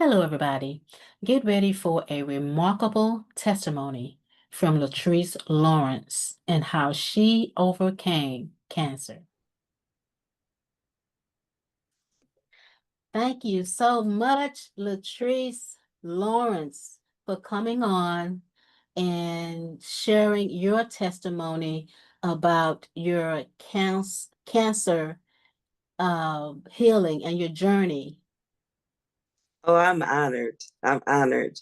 Hello, everybody. Get ready for a remarkable testimony from Lettrice Lawrence and how she overcame cancer. Thank you so much, Lettrice Lawrence, for coming on and sharing your testimony about your cancer healing and your journey. Oh, I'm honored. I'm honored.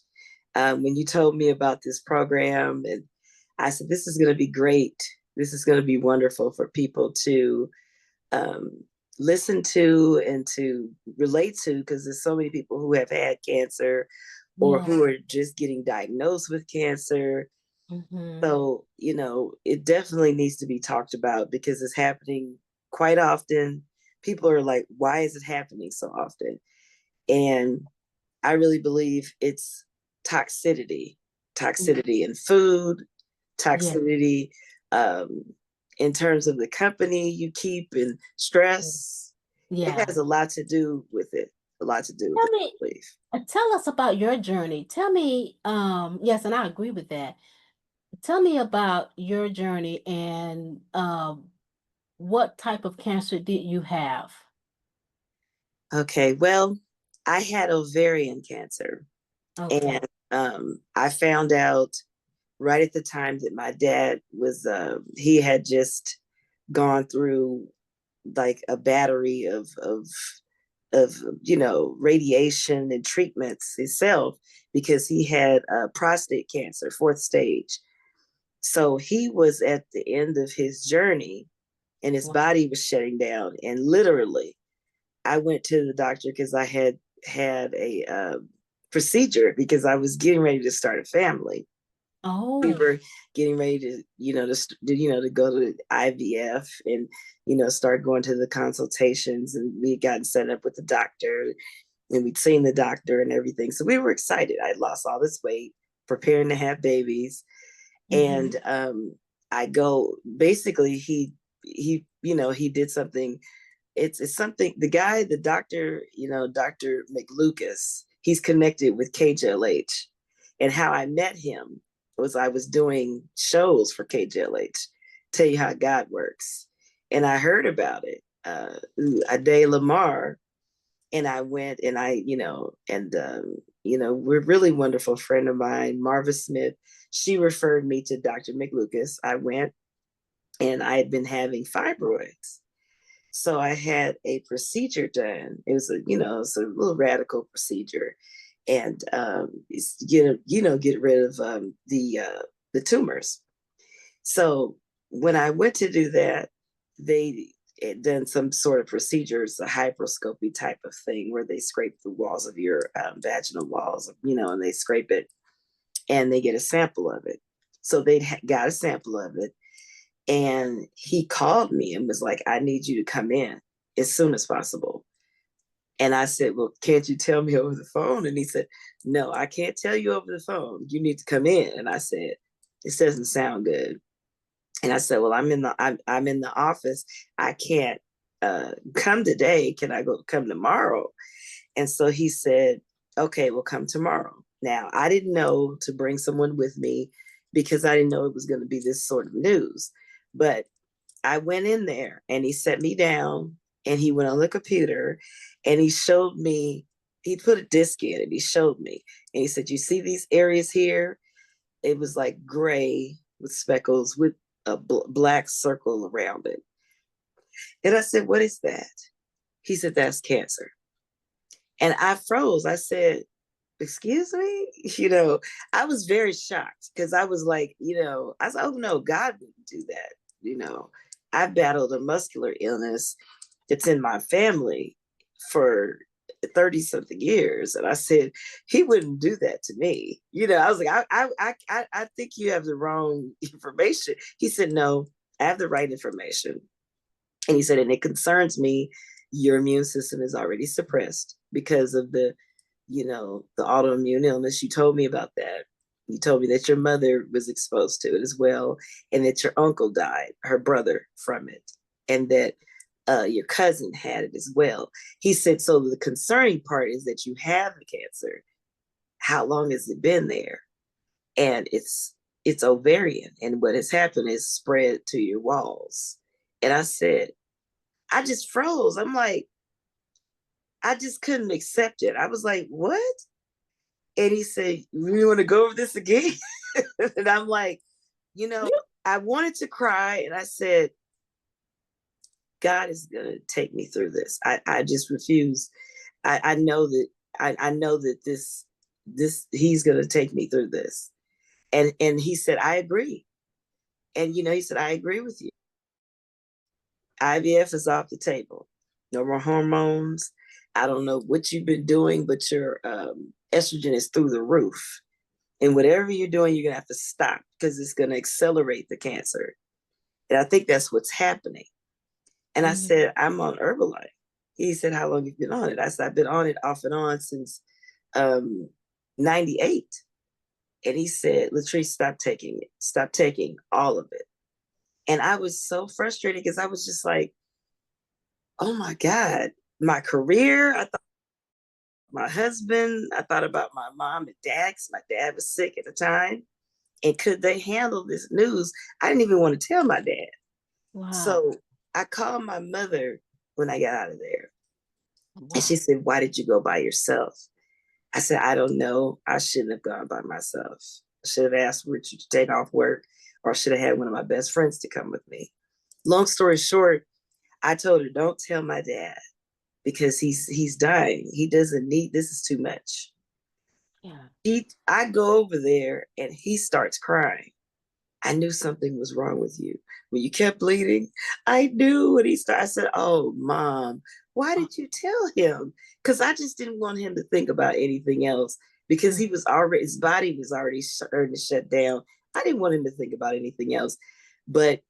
When you told me about this program, and I said, this is going to be great. This is going to be wonderful for people to um, listen to and to relate to, because there's so many people who have had cancer or Yeah. who are just getting diagnosed with cancer. Mm-hmm. So, it definitely needs to be talked about because it's happening quite often. People are like, why is it happening so often? And I really believe it's toxicity, toxicity in food, Yeah. toxicity um, in terms of the company you keep and stress. It Yeah. has a lot to do with it, a lot to do with Tell it, me, I believe. tell us about your journey. Tell me, yes, and I agree with that. Tell me about your journey and what type of cancer did you have? Okay, well, I had ovarian cancer, Okay. and I found out right at the time that my dad was, he had just gone through like a battery of radiation and treatments himself because he had prostate cancer, fourth stage. So he was at the end of his journey and his Wow. body was shutting down. And literally, I went to the doctor because I had a procedure because I was getting ready to start a family. We Oh. were getting ready to go to IVF and start going to the consultations, and we had gotten set up with the doctor and we'd seen the doctor and everything. So we were excited. I lost all this weight, preparing to have babies, Mm-hmm. and I go. Basically, he did something. It's something. The doctor, Dr. McLucas. He's connected with KJLH, and how I met him was I was doing shows for KJLH. Tell you how God works, and I heard about it. Ade Lamar, and I went and we're really wonderful friend of mine, Marva Smith. She referred me to Dr. McLucas. I went and I had been having fibroids. So I had a procedure done. It was it's a little radical procedure. And get rid of the tumors. So when I went to do that, they had done some sort of procedures, a hyperoscopy type of thing, where they scrape the walls of your vaginal walls, and they scrape it and they get a sample of it. So they got a sample of it, and he called me and was like, "I need you to come in as soon as possible." And I said, "Well, can't you tell me over the phone?" And he said, "No, I can't tell you over the phone. You need to come in." And I said, "This doesn't sound good." And I said, "Well, I'm in the office. I can't come today. Can I come tomorrow?" And so he said, "Okay, we'll come tomorrow." Now, I didn't know to bring someone with me because I didn't know it was going to be this sort of news. But I went in there and he set me down and he went on the computer and he showed me, he put a disc in and he showed me. And he said, "You see these areas here?" It was like gray with speckles with a black circle around it. And I said, "What is that?" He said, "That's cancer." And I froze. I said, "Excuse me?" I was very shocked because I was like, I said, "Oh no, God wouldn't do that." I've battled a muscular illness that's in my family for 30 something years. And I said, he wouldn't do that to me. I was like, I think you have the wrong information. He said, "No, I have the right information." And he said, "And it concerns me. Your immune system is already suppressed because of the autoimmune illness. You told me about that. You told me that your mother was exposed to it as well, and that your uncle died, her brother, from it, and that your cousin had it as well. He said, so the concerning part is that you have the cancer. How long has it been there? And it's ovarian, and what has happened is spread to your walls. And I said, I just froze. I'm like, I just couldn't accept it. I was like, what? And he said, you want to go over this again? And I'm like, you know, You, I wanted to cry, and I said, God is going to take me through this. I just refuse. I know that I know that this he's going to take me through this. And he said, I agree. And he said, I agree with you. IVF is off the table. No more hormones. I don't know what you've been doing, but your estrogen is through the roof. And whatever you're doing, you're going to have to stop because it's going to accelerate the cancer. And I think that's what's happening. And I mhm. said, I'm on Herbalife. He said, how long have you been on it? I said, I've been on it off and on since um, 98. And he said, Lettrice, stop taking it. Stop taking all of it. And I was so frustrated because I was just like, oh my God, my career. I thought my husband. I thought about my mom and dad because my dad was sick at the time. And could they handle this news? I didn't even want to tell my dad. Wow. So I called my mother when I got out of there. And she Wow. said, why did you go by yourself? I said, I don't know. I shouldn't have gone by myself. I should have asked Richard to take off work, or I should have had one of my best friends to come with me. Long story short, I told her, don't tell my dad because he's dying. He doesn't need this is too much. Yeah. I go over there and he starts crying. I knew something was wrong with you. When you kept bleeding, I knew. And I said, oh, Mom, why Oh, did you tell him? Because I just didn't want him to think about anything else because mm, his body was already starting to shut down. I didn't want him to think about anything else. But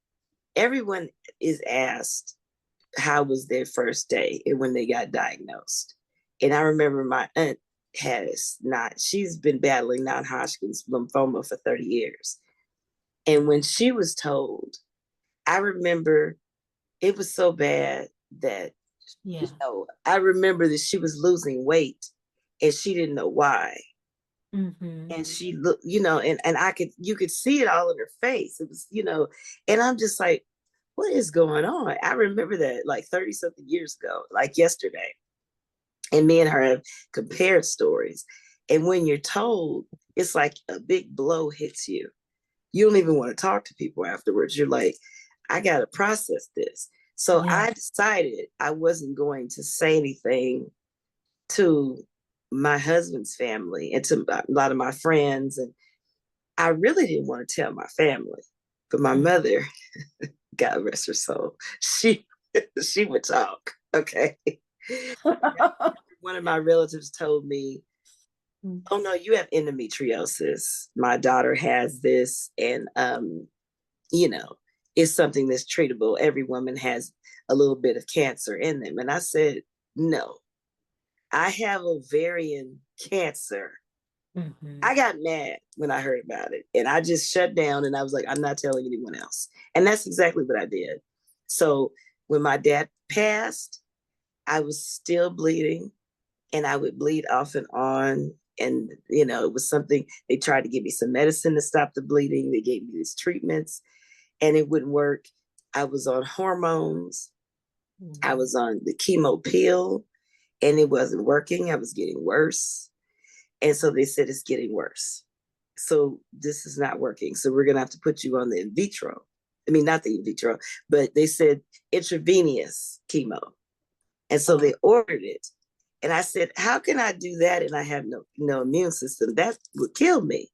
everyone is asked how was their first day and when they got diagnosed. And I remember my aunt she's been battling non-Hodgkin's lymphoma for 30 years. And when she was told, I remember it was so bad that, yeah. I remember that she was losing weight and she didn't know why. Mm-hmm. And she looked, and you could see it all in her face. It was, and I'm just like, what is going on? I remember that like 30 something years ago, like yesterday. And me and her have compared stories. And when you're told, it's like a big blow hits you. You don't even want to talk to people afterwards. You're like, I got to process this. So Yeah. I decided I wasn't going to say anything to my husband's family and to a lot of my friends. And I really didn't want to tell my family. But my Mm. mother, God rest her soul, she she would talk. Okay. One of my relatives told me, Mm. oh no, you have endometriosis. My daughter has this, and you know, it's something that's treatable. Every woman has a little bit of cancer in them. And I said, no, I have ovarian cancer. Mm-hmm. I got mad when I heard about it and I just shut down and I was like, I'm not telling anyone else. And that's exactly what I did. So when my dad passed, I was still bleeding and I would bleed off and on. And, it was something they tried to give me some medicine to stop the bleeding. They gave me these treatments and it wouldn't work. I was on hormones. I Mm-hmm. was on the chemo pill and it wasn't working. I was getting worse. And so they said it's getting worse. So this is not working. So we're going to have to put you on the in vitro. I mean, not the in vitro, but they said intravenous chemo. And so Oh. they ordered it. And I said, how can I do that? And I have no immune system. That would kill me.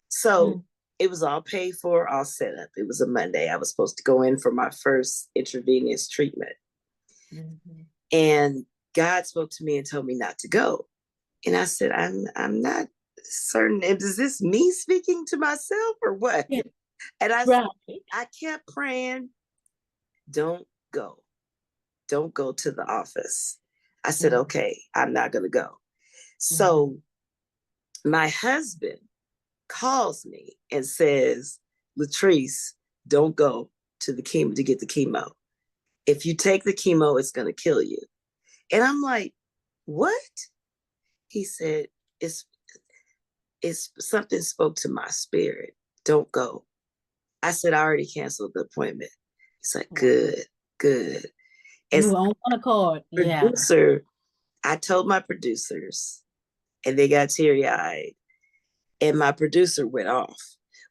So Mm. it was all paid for, all set up. It was a Monday. I was supposed to go in for my first intravenous treatment. Mm-hmm. And God spoke to me and told me not to go. And I said, I'm not certain. Is this me speaking to myself or what? Yeah. And Right. I kept praying, don't go. Don't go to the office. I said, Mm-hmm. okay, I'm not going to go. Mm-hmm. So my husband calls me and says, Lettrice, don't go to the chemo to get the chemo. If you take the chemo, it's going to kill you. And I'm like, what? He said, it's something spoke to my spirit. Don't go. I said, I already canceled the appointment. He's like, Wow. good, good. You As were on one accord. Yeah. producer, I told my producers, and they got teary eyed. And my producer went off.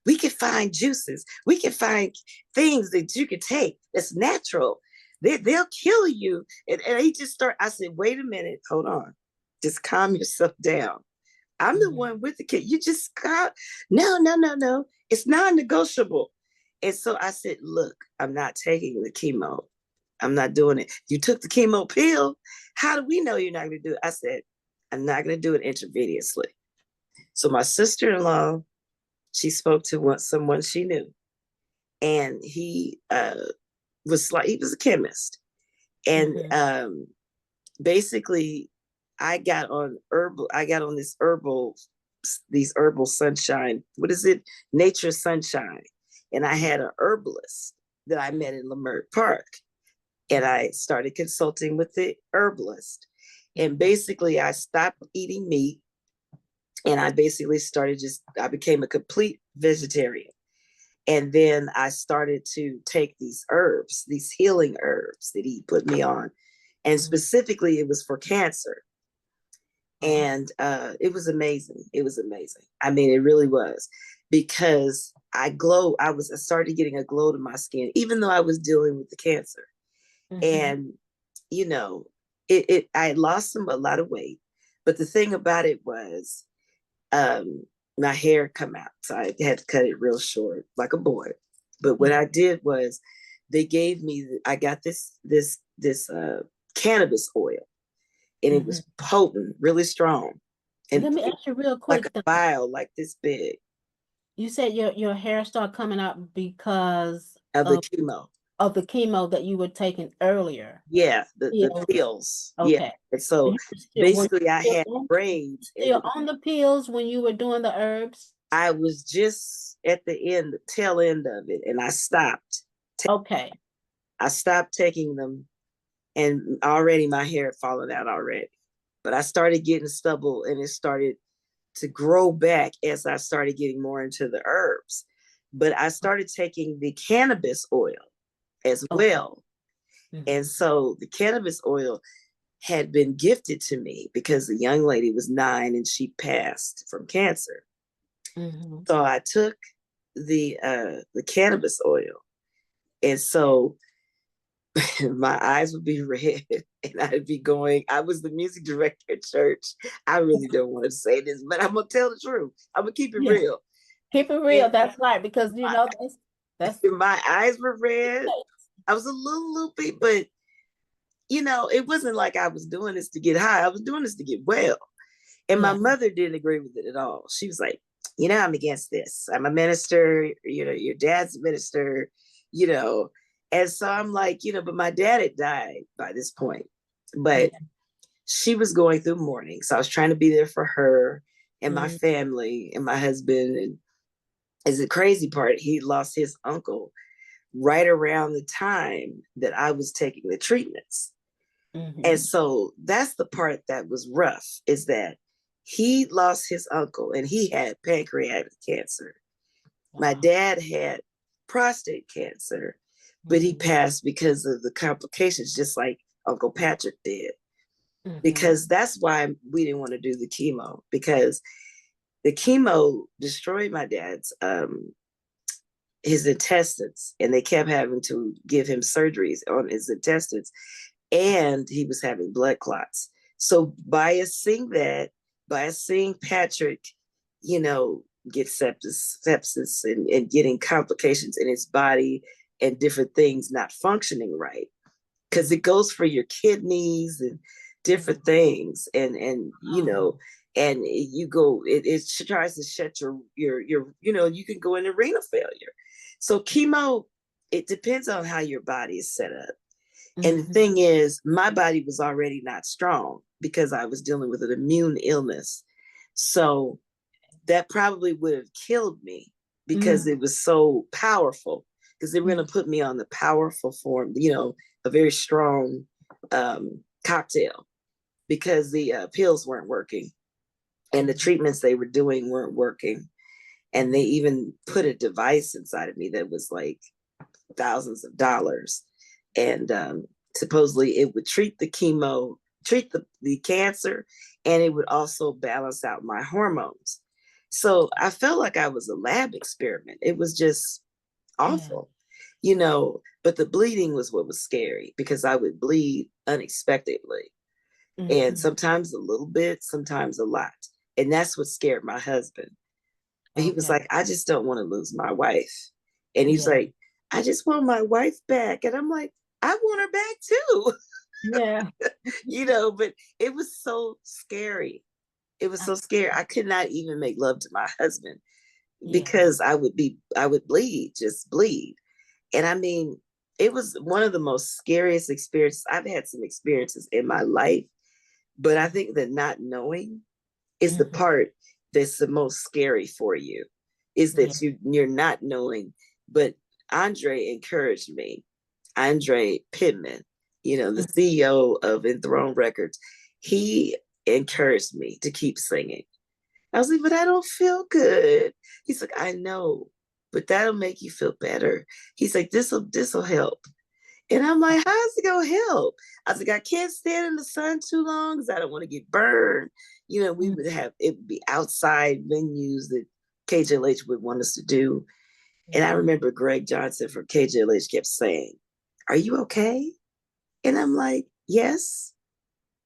We can find juices. We can find things that you can take that's natural. They'll kill you. And he just started. I said, wait a minute, hold on. Just calm yourself down. I'm the Mhm. one with the kid. You just got, no, no, no, no. It's non-negotiable. And so I said, look, I'm not taking the chemo. I'm not doing it. You took the chemo pill. How do we know you're not going to do it? I said, I'm not going to do it intravenously. So my sister-in-law, she spoke to someone she knew, and he he was a chemist, and Mhm. basically, I got on these herbal sunshine. What is it? Nature Sunshine, and I had an herbalist that I met in Leimert Park, and I started consulting with the herbalist, and basically, I stopped eating meat and I basically I became a complete vegetarian. And then I started to take these herbs, these healing herbs that he put me on. And Mhm. specifically, it was for cancer. Oh. And it was amazing. It was amazing. I mean, it really was because I started getting a glow to my skin, even though I was dealing with the cancer. Mhm. And, you know, I had lost a lot of weight. But the thing about it was, um, my hair come out. So I had to cut it real short, like a boy. But what Yeah. I did was I got this cannabis oil, and it Mhm. was potent, really strong, and Let me ask you real like quick a though. vial like this big You said your hair started coming out because of the chemo. of the chemo that you were taking earlier. Yeah, the Pills. pills. Yeah. Okay. And so Were basically I you had braids and still on the pills when you were doing the herbs? I was just at the tail end of it, and Okay. I stopped taking them, and already my hair had fallen out already. But I started getting stubble, and it started to grow back as I started getting more into the herbs. But I started taking the cannabis oil as Okay. well. And Mhm. so the cannabis oil had been gifted to me because the young lady was 9 and she passed from cancer. Mhm. So I took the cannabis oil, and so my eyes would be red and I'd be going. I was the music director at church. I really don't want to say this, but I'm gonna tell the truth. I'm gonna keep it Yeah. real. Keep it real. And That's right, because you my, know that's my eyes were red. I was a little loopy, but it wasn't like I was doing this to get high. I was doing this to get well. And my yeah. mother didn't agree with it at all. She was like, I'm against this. I'm a minister, your dad's a minister, you know. And so I'm like, but my dad had died by this point. But Yeah. she was going through mourning. So I was trying to be there for her and my Mm-hmm. family and my husband. And as the crazy part, he lost his uncle right around the time that I was taking the treatments. And Mm-hmm. so that's the part that was rough, is that he lost his uncle and he had pancreatic cancer. My Wow. dad had prostate cancer, but he Mm-hmm. passed because of the complications, just like Uncle Patrick did. Mm-hmm. Because that's why we didn't want to do the chemo, because the chemo destroyed my dad's his intestines, and they kept having to give him surgeries on his intestines, and he was having blood clots. So by us seeing that, by us seeing Patrick, you know, get sepsis and getting complications in his body and different things not functioning right, because it goes for your kidneys and different things, and and it tries to shut your you can go into renal failure. So chemo, it depends on how your body is set up. And the Mm-hmm. thing is, my body was already not strong because I was dealing with an immune illness. So that probably would have killed me because Mm-hmm. it was so powerful. because they were going to put me on the powerful form, a very strong cocktail, because the pills weren't working and the treatments they were doing weren't working. And they even put a device inside of me that was like thousands of dollars. And supposedly it would treat the chemo, treat the cancer, and it would also balance out my hormones. So I felt like I was a lab experiment. It was just Yeah. awful, but the bleeding was what was scary, because I would bleed unexpectedly. And Mm-hmm. sometimes a little bit, sometimes a lot. And that's what scared my husband. He was Okay. like, I just don't want to lose my wife. And he's Yeah. like, I just want my wife back. And I'm like, I want her back too, Yeah. but it was so scary. It was so scary. I could not even make love to my husband, Yeah. because I would bleed, just bleed. And I mean, it was one of the most scariest experiences. I've had some experiences in my life, but I think that not knowing is the Mm-hmm. part that's the most scary for you, is Yeah. that you're not knowing. But Andre encouraged me. Andre Pittman, the CEO of Enthroned Records, he encouraged me to keep singing. I was like, but I don't feel good. He's like, I know, but that'll make you feel better. He's like, this'll help. And I'm like, how's it gonna help? I was like, I can't stand in the sun too long because I don't want to get burned. We Mm-hmm. would have, it would be outside venues that KJLH would want us to do. And I Yeah. remember Greg Johnson from KJLH kept saying, are you okay? And I'm like, yes.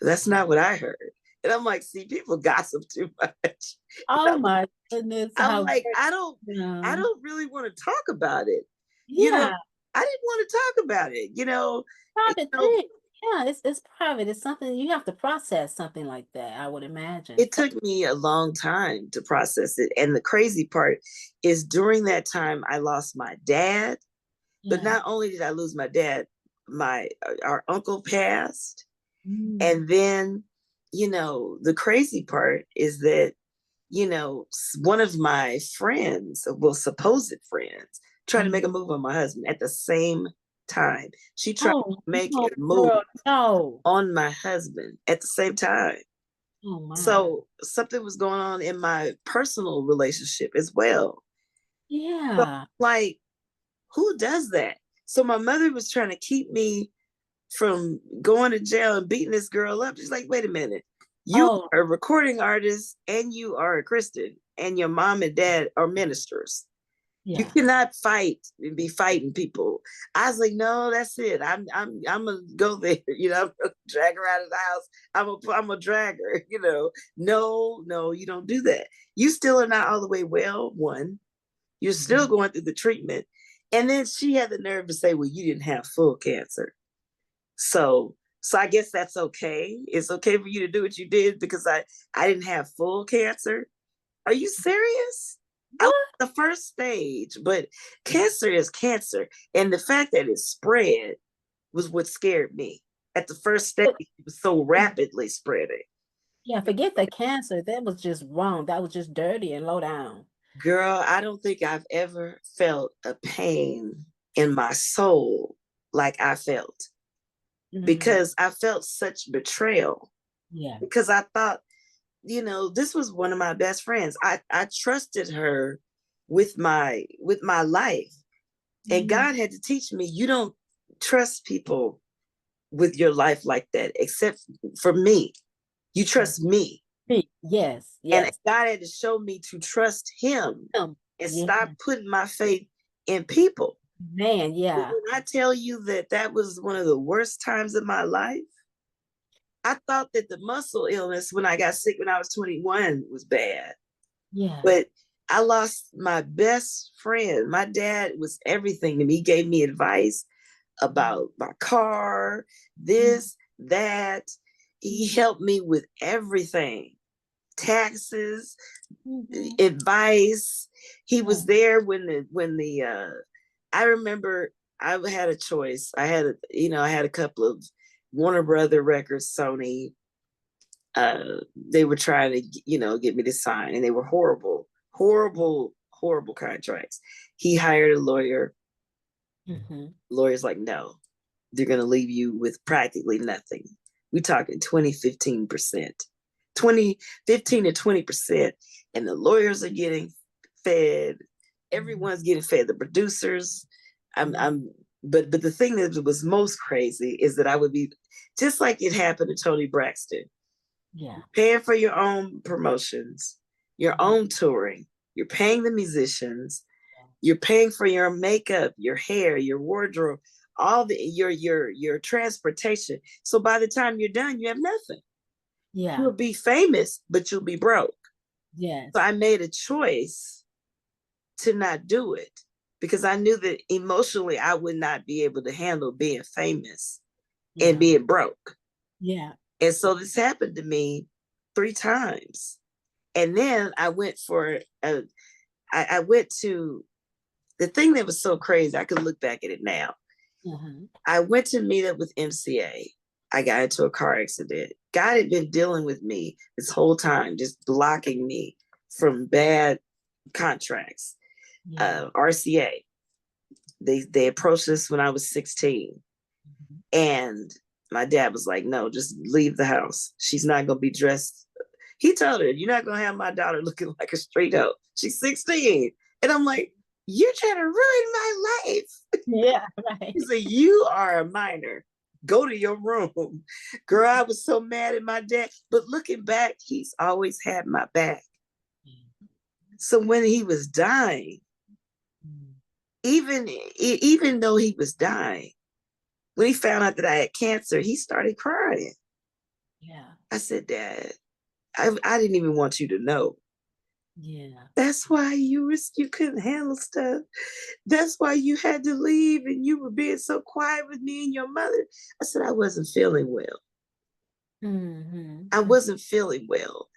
That's not what I heard. And I'm like, see, people gossip too much. Oh my goodness, I'm how like, great. I don't really want to talk about it. You know, Yeah, I didn't want to talk about it. You private know, thing. Yeah, it's private. It's something you have to process something like that, I would imagine. it took me a long time to process it. And the crazy part is, during that time, I lost my dad. But Yeah. not only did I lose my dad, my our uncle passed. Mm. And then, the crazy part is that, one of my friends, well, supposed friends, tried to make a Mm. move on my husband at the same time. She tried to Oh make no, a move girl, no. on my husband at the same time. Oh my. So something was going on in my personal relationship as well. So, Yeah. like, who does that? So my mother was trying to keep me from going to jail and beating this girl up. She's like, wait a minute. You Oh, are a recording artist and you are a Christian, and your mom and dad are ministers. You yeah. cannot fight and be fighting people. I was like, no, that's it. I'm gonna go there. I'm gonna drag her out of the house. I'm gonna drag her. No, you don't do that. You still are not all the way well. One, you're still Mhm. going through the treatment, and then she had the nerve to say, well, you didn't have full cancer. So I guess that's okay. It's okay for you to do what you did, because I didn't have full cancer. Are you serious? I was What? the first stage, but cancer is cancer. And the fact that it spread was what scared me. At the first stage, But, it was so rapidly spreading. yeah, forget the cancer. That was just wrong. That was just dirty and low down. Girl, I don't think I've ever felt a pain in my soul like I felt, Mm. because I felt such betrayal, Yeah. because I thought, this was one of my best friends. I trusted her with my life. And Mm. God had to teach me, you don't trust people with your life like that, except for me. You Mm. trust me. Yes, And yes. God had to show me to trust him and Yeah, stop putting my faith in people. man, yeah. When I tell you that that was one of the worst times of my life, I thought that the muscle illness when I got sick when I was 21 was bad. Yeah. But I lost my best friend. My dad was everything to me. He gave me advice about my car, Mm. this, that. He helped me with everything, taxes, Mhm. advice. He Yeah. was there I remember I had a choice. I had a couple of Warner Brother records, Sony. They were trying to, get me to sign, and they were horrible, horrible, horrible contracts. He hired a lawyer. Mm-hmm. Lawyer's like, no, they're going to leave you with practically nothing. We're talking 20, 15%, 20, 15 to 20%. And the lawyers are getting fed. Everyone's getting fed. The producers. I'm but the thing that was most crazy is that I would be just like it happened to Tony Braxton, Yeah. paying for your own promotions, your Mhm. own touring, you're paying the musicians, you're paying for your makeup, your hair, your wardrobe, all the your transportation. So by the time you're done, you have nothing. Yeah. You'll be famous, but you'll be broke. So Yes. I made a choice to not do it because I knew that emotionally I would not be able to handle being famous and Yeah. being broke. Yeah. And so this happened to me 3 times. And then I went for I went to the thing that was so crazy. I could look back at it now. Uh-huh. I went to meet up with MCA. I got into a car accident. God had been dealing with me this whole time, just blocking me from bad contracts. Yeah. RCA. They approached us when I was 16. Mhm. And my dad was like, no, just leave the house. She's not gonna be dressed. He told her, you're not gonna have my daughter looking like a street hoe. She's 16. And I'm like, you're trying to ruin my life. Yeah. He Right. said, you are a minor. Go to your room. Girl, I was so mad at my dad. But looking back, he's always had my back. So when he was dying, Mm. even though he was dying, when he found out that I had cancer, he started crying. Yeah. I said, Dad, I didn't even want you to know. Yeah. That's why you couldn't handle stuff. That's why you had to leave and you were being so quiet with me and your mother. I said, I wasn't feeling well. Mm-hmm. I wasn't feeling well.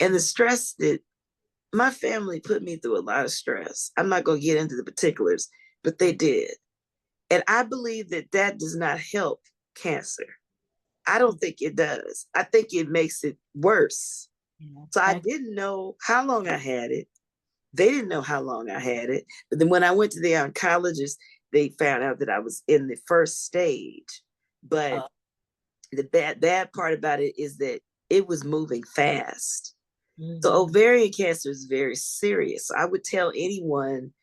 And the stress that my family put me through a lot of stress. I'm not going to get into the particulars, but they did. And I believe that that does not help cancer. I don't think it does. I think it makes it worse. Yeah. So I didn't know how long I had it. They didn't know how long I had it. But then when I went to the oncologist, they found out that I was in the first stage. But Uh, the bad part about it is that it was moving fast. So mm-hmm. ovarian cancer is very serious. So I would tell anyone,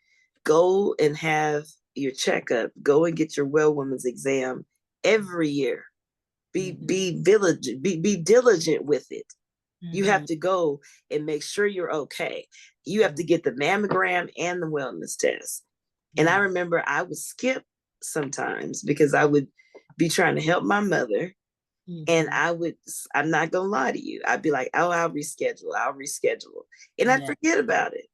go and have your checkup, go and get your well woman's exam every year. Mm-hmm. Be diligent with it. You Mm-hmm. have to go and make sure you're okay. You have to get the mammogram and the wellness test. And I Yeah. remember I would skip sometimes because I would be trying to help my mother. And Mm-hmm. I'm not gonna lie to you. I'd be like, oh, I'll reschedule. And I'd Yeah. forget about it.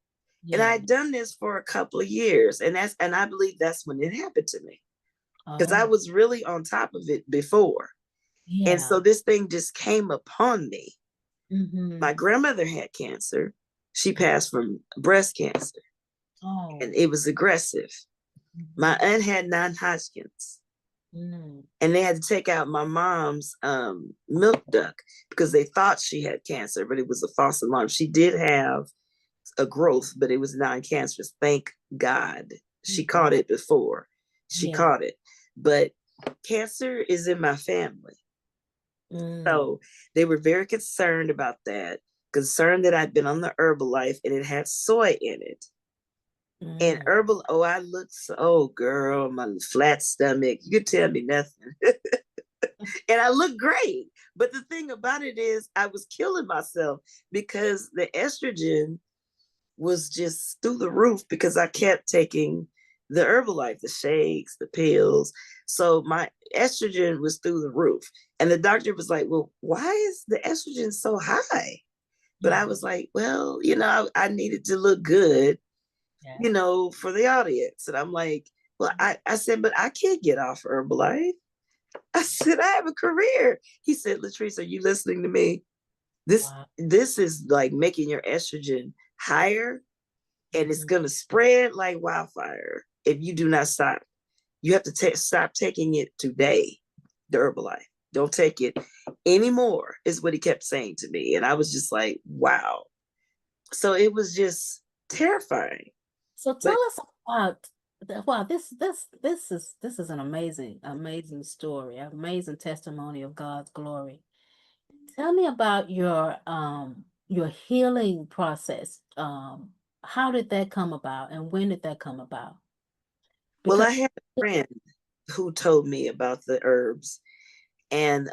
And I Yeah. had done this for a couple of years. And I believe that's when it happened to me. Because I Oh. was really on top of it before. And Yeah. so this thing just came upon me. Mm-hmm. My grandmother had cancer. She passed from breast cancer Oh. and it was aggressive. My Mm-hmm. aunt had non-Hodgkin's Mm. and they had to take out my mom's milk duct because they thought she had cancer, but it was a false alarm. She did have a growth, but it was non-cancerous. Thank God. She caught Mm-hmm. it before. She Yeah. caught it. But cancer is in my family. Mm. So they were very concerned about that, concerned that I'd been on the Herbalife and it had soy in it. And Mm. herbal, oh, I looked so, oh, girl, my flat stomach. You could tell me nothing. And I looked great. But the thing about it is, I was killing myself because the estrogen was just through the roof because I kept taking the Herbalife, the shakes, the pills. So my estrogen was through the roof. And the doctor was like, well, why is the estrogen so high? But I Yeah. was like, well, I needed to look good, Yeah. for the audience. And I'm like, well, I said, but I can't get off Herbalife. I said, I have a career. He said, Lettrice, are you listening to me? Wow. This is like making your estrogen higher and it's Mm-hmm. going to spread like wildfire if you do not stop. You have to stop taking it today, the Herbalife. Don't take it anymore, is what he kept saying to me. And I was just like, wow. So it was just terrifying. So But tell us about Wow, this is an amazing story, amazing testimony of God's glory. Tell me about your healing process. How did that come about and when did that come about? Well, Because I had a friend who told me about the herbs, and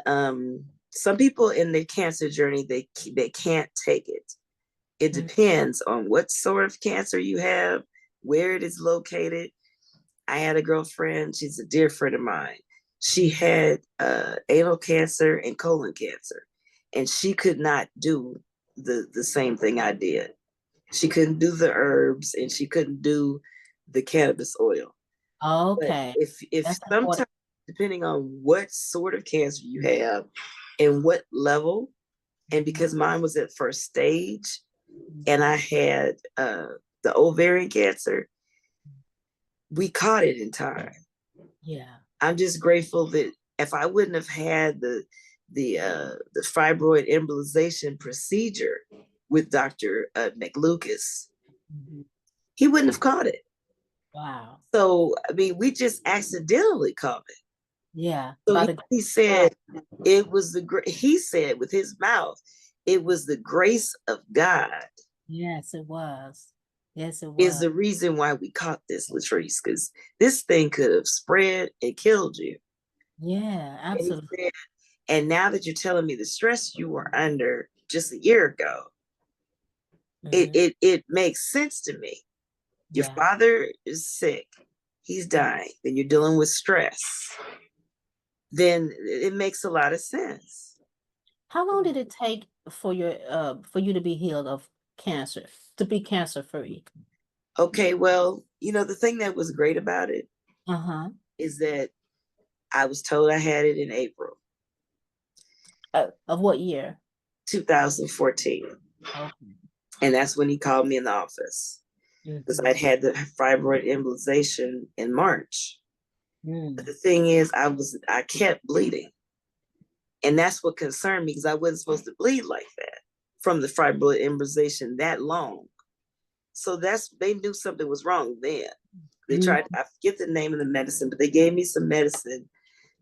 some people in their cancer journey they can't take it. It mm, depends on what sort of cancer you have, where it is located. I had a girlfriend, she's a dear friend of mine. She had anal cancer and colon cancer, and she could not do the same thing I did. She couldn't do the herbs and she couldn't do the cannabis oil. But okay, if that's sometimes, important. depending on what sort of cancer you have and what level, and Mhm, because mine was at first stage and mhm. I had the ovarian cancer, we caught it in time. Yeah. I'm just grateful that if I wouldn't have had the fibroid embolization procedure with Dr. McLucas, Mhm. he wouldn't have caught it. Wow. So I mean, we just accidentally caught it. Yeah. So By he, the he God. said it was he said with his mouth, it was the grace of God Yes, it was. Yes, it is was. the reason why we caught this, Lettrice, because this thing could have spread and killed you. Yeah, And he absolutely. said, and now that you're telling me the stress you were under just a year ago, Hmm. it makes sense to me. Your Yeah. father is sick, he's Mm. dying, then you're dealing with stress. Then it makes a lot of sense. How long did it take for you to be healed of cancer, to be cancer free? Okay, well, the thing that was great about it Uh-huh. is that I was told I had it in April Of what year? 2014. Okay. And that's when he called me in the office because I'd Mm-hmm. had the fibroid embolization in March. But Mm. the thing is, I kept bleeding. And that's what concerned me because I wasn't supposed to bleed like that from the fibroid embolization that long. So they knew something was wrong then. They Mm. tried, I forget the name of the medicine, but they gave me some medicine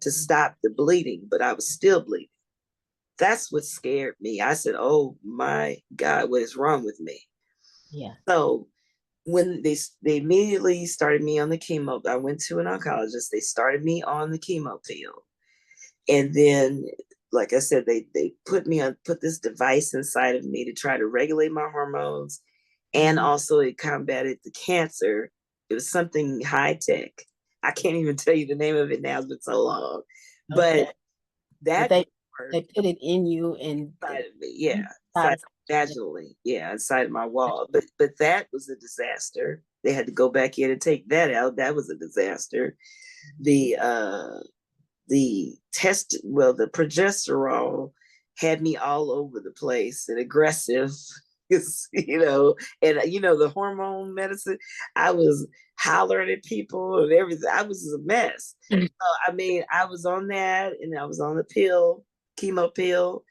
to stop the bleeding, but I was still bleeding. That's what scared me. I said, "Oh my God, what is wrong with me?" Yeah. So when they immediately started me on the chemo, I went to an oncologist. They started me on the chemo pill, and then, like I said, they put this device inside of me to try to regulate my hormones, and Mhm. also it combated the cancer. It was something high tech. I can't even tell you the name of it now. It's been so long, Okay. but But that they worked put it in you and inside of me. Yeah, inside inside of vaginally. Yeah, inside of my wall. But that was a disaster. They had to go back in and take that out. That was a disaster. The the progesterone had me all over the place and aggressive. And the hormone medicine, I was hollering at people and everything. I was a mess. So, I mean, I was on that and I was on the chemo pill.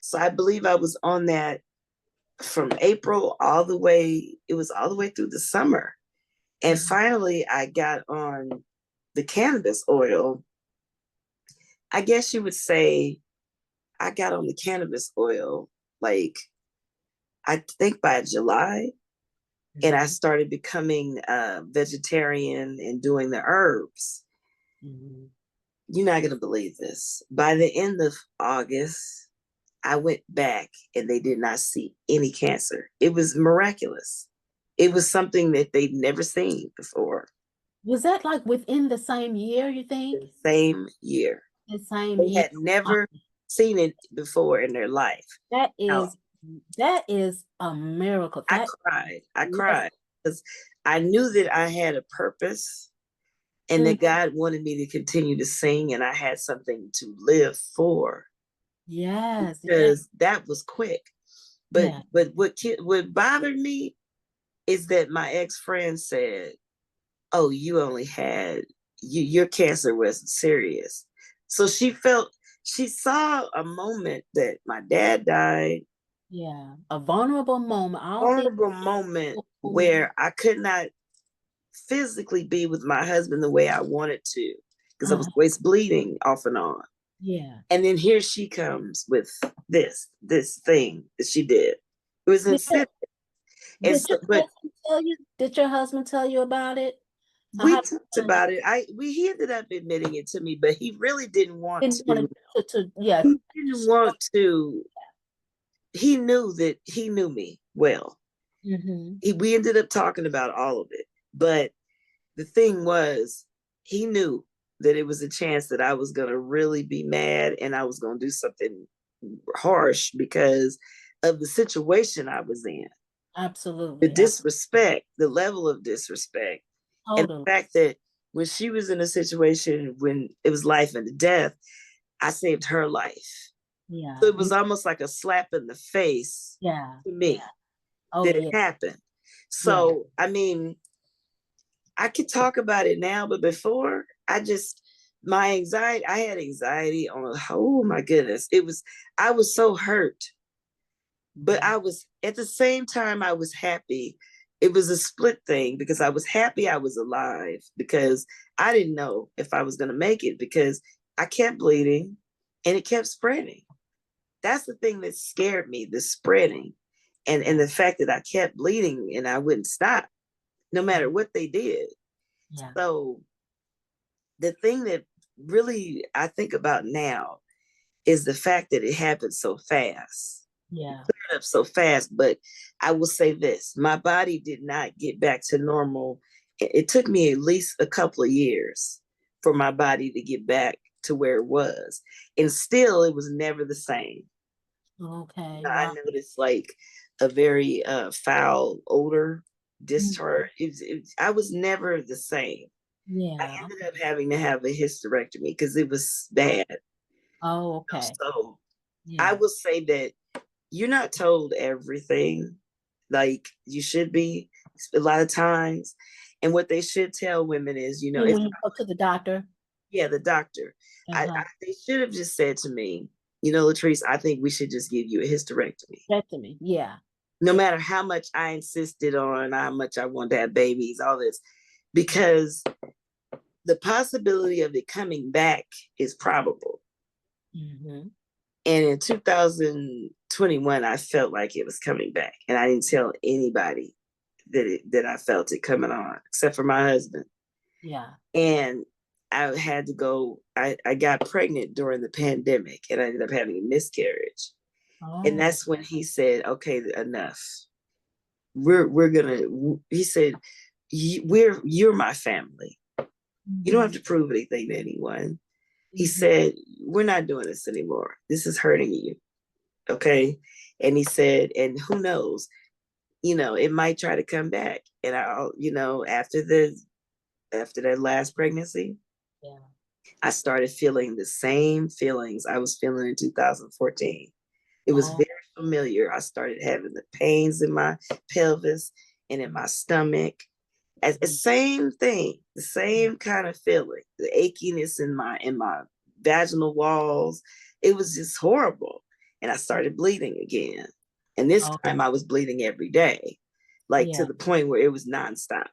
So I believe I was on that from April it was all the way through the summer. And Mhm. finally I got on the cannabis oil. I guess you would say I got on the cannabis oil, like, I think by July, and I Mhm. started becoming vegetarian and doing the herbs. Mhm. You're not going to believe this. By the end of August, I went back and they did not see any cancer. It was miraculous. It was something that they'd never seen before. Was that like within the same year, you think? The same year. The same They year. had never seen it before in their life. That Now, is that is a miracle. I That cried. I yes. cried because I knew that I had a purpose and Mm, that God wanted me to continue to sing and I had something to live for yes, yes, because that was quick. But yeah. what bothered me is that my ex-friend said, "Oh, your cancer wasn't serious." So she saw a moment that my dad died, Yeah. A vulnerable moment. All things vulnerable moment will make where I could not physically be with my husband the way I wanted to, because I was Uh, always bleeding off and on. yeah. And then here she comes with this thing that she did. It was Did your, insane. And so, but did your husband tell you about it? we How talked about it. He ended up admitting it to me, but he really didn't want didn't to. want yeah. He didn't want to. He knew that he knew me well. Mm-hmm. We ended up talking about all of it. But the thing was, he knew that it was a chance that I was going to really be mad and I was going to do something harsh because of the situation I was in. The Absolutely. disrespect, the level of disrespect, and Totally. the fact that when she was in a situation when it was life and death, I saved her life. So Yeah. it was almost like a slap in the face Yeah. to me Oh that it yeah. happened. Yeah. So, I mean, I could talk about it now, but before, my anxiety, I had anxiety on, oh my goodness. I was so hurt, but Yeah. I was, at the same time, I was happy. It was a split thing because I was happy I was alive because I didn't know if I was going to make it because I kept bleeding and it kept spreading. That's the thing that scared me, the spreading and Yeah. the fact that I kept bleeding and I wouldn't stop no matter Yeah. what they did. Yeah. So the thing that really I think about now is the fact that it happened so fast, Yeah. up so fast. But I will say this: my body did not get back to normal. It took me at least a couple of years for my body to get back to where it was, and still, it was never the same. Okay. I Wow. noticed like a very foul odor Mm. discharge. I was never the same. I Yeah. ended up having to have a hysterectomy because it was bad. Oh, okay. So I Yeah. will say that you're not told everything like you should be a lot of times. And what they should tell women is, And it's, when you go to the doctor, yeah, the doctor. uh-huh. They should have just said to me, Lettrice, I think we should just give you a hysterectomy. That to me. Yeah. No matter how much I insisted on, how much I wanted to have babies, all this, because the possibility of it coming back is probable. Mm-hmm. And in 2021, I felt like it was coming back. And I didn't tell anybody that I felt it coming on, except for my husband. Yeah. And I had to go, I got pregnant during the pandemic and I ended up having a miscarriage. And Oh. that's when he said, okay, enough. We're gonna, he said, you're my family. You don't Mm-hmm. have to prove anything to anyone. He Mm-hmm. said, we're not doing this anymore. This is hurting you. Okay. And he said, and who knows, it might try to come back. And after that last pregnancy, Yeah. I started feeling the same feelings I was feeling in 2014. It was Oh. very familiar. I started having the pains in my pelvis and in my stomach. As the same thing, the same kind of feeling, the achiness in my vaginal walls. It was just horrible. And I started bleeding again. And this Oh. time I was bleeding every day, like to Yeah. the point where it was nonstop.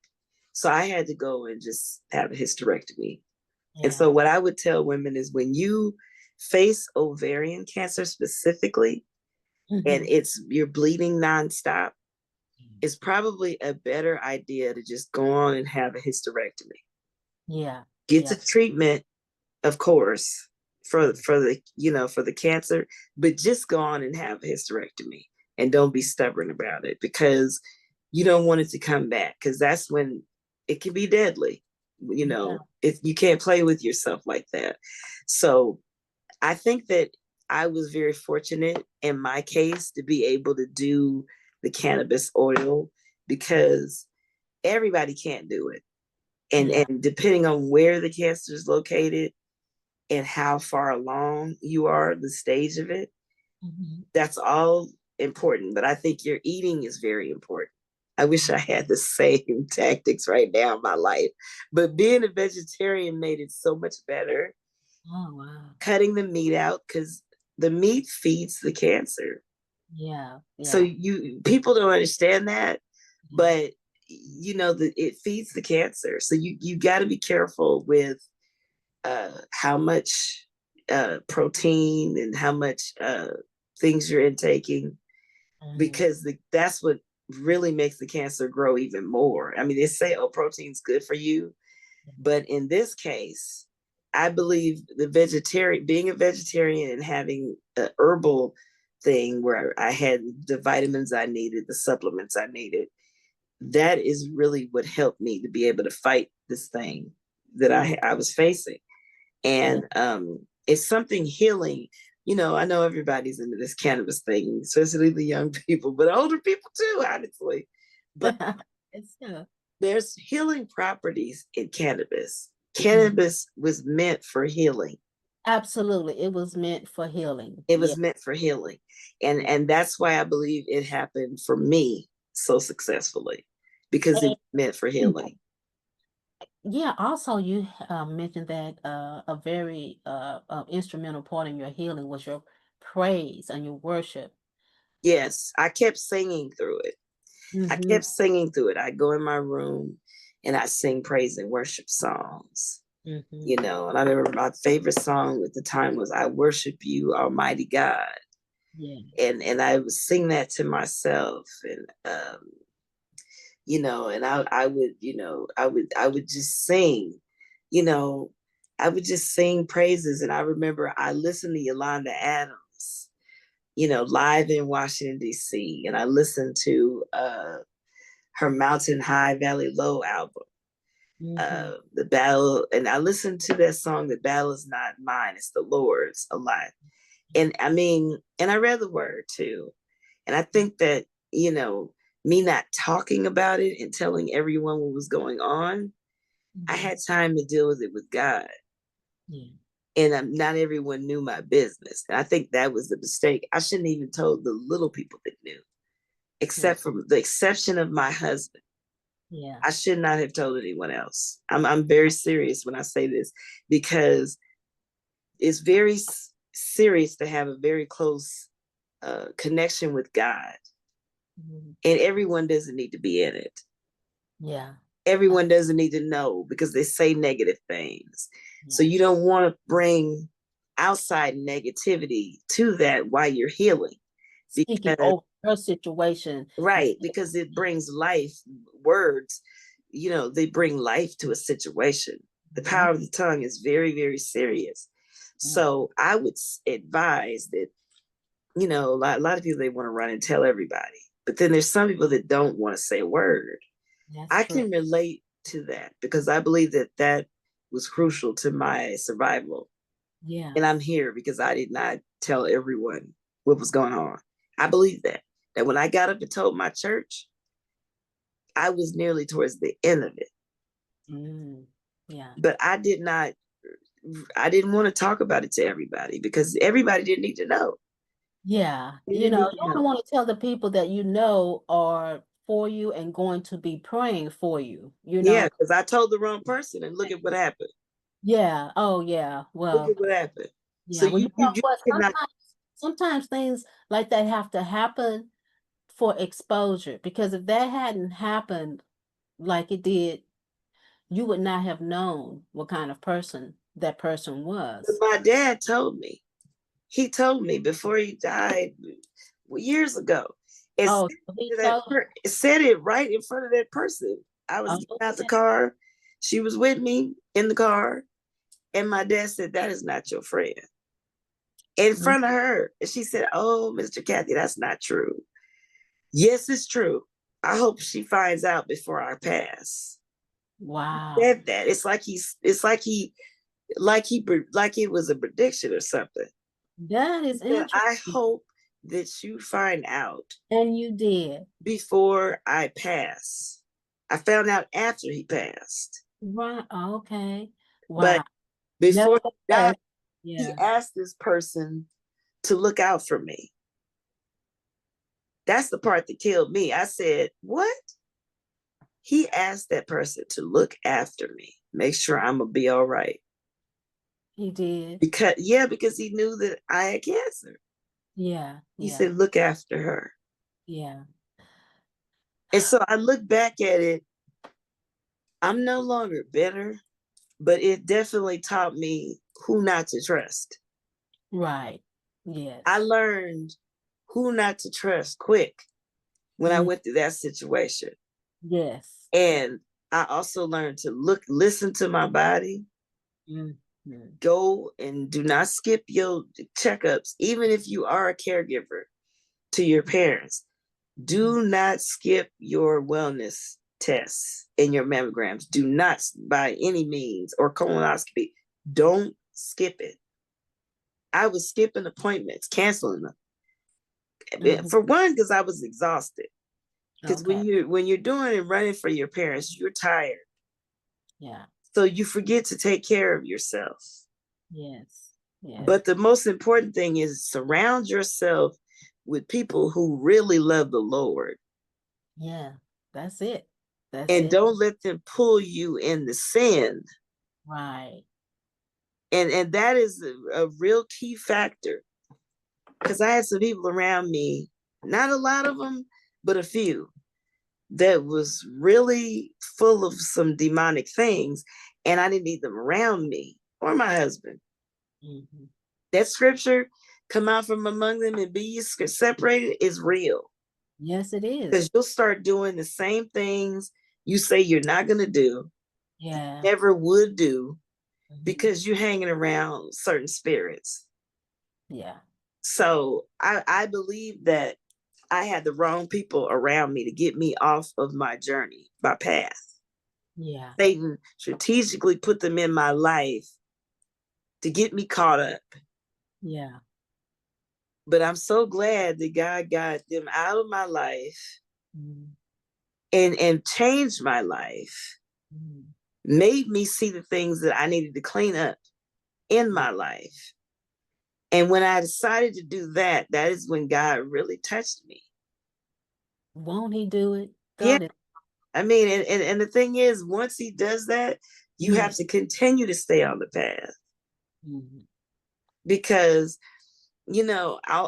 So I had to go and just have a hysterectomy. And Yeah. so what I would tell women is when you face ovarian cancer specifically, and Mm-hmm. you're bleeding nonstop, it's probably a better idea to just go on and have a hysterectomy. Yeah. Get Yeah. the treatment, of course, for the cancer, but just go on and have a hysterectomy and don't be stubborn about it because you don't want it to come back because that's when it can be deadly. Yeah. If you can't play with yourself like that. So I think that I was very fortunate in my case to be able to do the cannabis oil because everybody can't do it. And Yeah. and depending on where the cancer is located and how far along you are, the stage of it, Mm-hmm. that's all important. But I think your eating is very important. I wish I had the same tactics right now in my life. But being a vegetarian made it so much better. Oh, wow. Cutting the meat out because the meat feeds the cancer. Yeah. So Yeah. people don't understand that, Yeah. but it feeds the cancer. So you got to be careful with how much protein and how much things you're intaking, Mhm. because that's what really makes the cancer grow even more. I mean, they say, oh, protein's good for you, but in this case, I believe being a vegetarian and having a herbal thing where I had the vitamins I needed, the supplements I needed, that is really what helped me to be able to fight this thing that I was facing. Yeah. And it's something healing. I know everybody's into this cannabis thing, especially the young people, but older people too, honestly. But It's there's healing properties in cannabis. Mhm. Cannabis was meant for healing. Absolutely. It was meant for healing. It Yeah. was meant for healing. And that's why I believe it happened for me so successfully, because it And was meant for healing. yeah, also you mentioned that a very instrumental part in your healing was your praise and your worship. Yes, I kept singing through it. I Mm-hmm. kept singing through it. I go in my room and I sing praise and worship songs. Mm-hmm. And I remember my favorite song at the time was "I Worship You, Almighty God," Yeah. and I would sing that to myself, and and I would, I would just sing, you know, I would just sing praises, and I remember I listened to Yolanda Adams, live in Washington D.C., and I listened to her Mountain High Valley Low album, Mm-hmm. the battle, and I listened to that song, "The Battle Is Not Mine, It's the Lord's," a lot. And I mean, and I read the word too. And I think that, me not talking about it and telling everyone what was going on, I Mm-hmm. had time to deal with it with God. Yeah. And not everyone knew my business. And I think that was the mistake. I shouldn't even told the little people that knew, Yeah. except for the exception of my husband. Yeah. I should not have told anyone else. I'm very serious when I say this, because it's very serious to have a very close connection with God, Mhm. and everyone doesn't need to be in it. Yeah. Everyone doesn't need to know because they say negative things. So Yeah. you don't want to bring outside negativity to that while you're healing. Speaking Because, over her situation. right, because it brings life, words, they bring life to a situation. The Mhm. power of the tongue is very, very serious. Yeah. So I would advise that, a lot of people, they want to run and tell everybody. But then there's some people that don't want to say a word. That's I true. can relate to that because I believe that that was crucial to my survival. Yeah. And I'm here because I did not tell everyone what was going on. I believe that when I got up and told my church, I was nearly towards the end of it. Mm. Yeah. But I didn't want to talk about it to everybody because everybody didn't need to know. Yeah. They didn't need to You don't know. want to tell the people that you know are for you and going to be praying for you, you Yeah, know? because I told the wrong person, and look at what happened. Yeah. Oh, yeah. Look Well, at what happened. So yeah. Well, you know what? cannot. Sometimes things like that have to happen for exposure because if that hadn't happened like it did, you would not have known what kind of person that person But was. my dad told me. He told me before he died years ago. It Oh, so he told it said it right in front of that person. I was you. getting out the Okay. car. She was with me in the car, and my dad said, "That is not your friend." In Mm. front of her, and she said, "Oh, Mr. Kathy, that's not true." Yes, it's true. I hope she finds out before I pass. Wow. Said that. Like it was a prediction or something. That is I interesting. hope that you find out And you did. before I pass. I found out after he passed. Right. Okay. But Wow. before he died, Nevertheless, he yeah. asked this person to look out for me. That's the part that killed me. I said, "What?" He asked that person to look after me, make sure I'm going to be all right. He did. Because he knew that I had cancer. Yeah. He Yeah. said, "Look after her." Yeah. And so I look back at it, I'm no longer bitter, but it definitely taught me who not to trust. Right. I Yes. learned who not to trust quick when I Mm, went through that situation. yes. And I also learned to listen to my body, Mm, mm, go and do not skip your checkups, even if you are a caregiver to your parents. mhm. Do not skip your wellness tests and your mammograms. Do not, by any means, or colonoscopy. Don't skip it. I was skipping appointments, canceling them. Mhm. For one, because I was exhausted. Because Okay. when you're doing and running for your parents, you're tired. Yeah. So you forget to take care of yourself. Yes. Yes. But the most important thing is surround yourself with people who really love the Lord, Yeah. That's it. That's and it. don't let them pull you in the sin. Right. And that is a real key factor, because I had some people around me, not a lot of them, but a few, that was really full of some demonic things, and I didn't need them around me or my husband. Mhm. That scripture, come out from among them and be ye separated, is real, Yes, it is. because you'll start doing the same things you say you're not going to do, Yeah. never would do, Mhm. because you're hanging around certain spirits. Yeah. So I believe that I had the wrong people around me to get me off of my journey, my path. Yeah. Satan strategically put them in my life to get me caught up. Yeah. But I'm so glad that God got them out of my life, Mhm. and changed my life, Mhm. made me see the things that I needed to clean up in Yeah. my life. And when I decided to do that, that is when God really touched me. Won't he do it? Yeah. God is. I mean, and the thing is, once he does that, you Mm. have to continue to stay on the path, Mhm. because,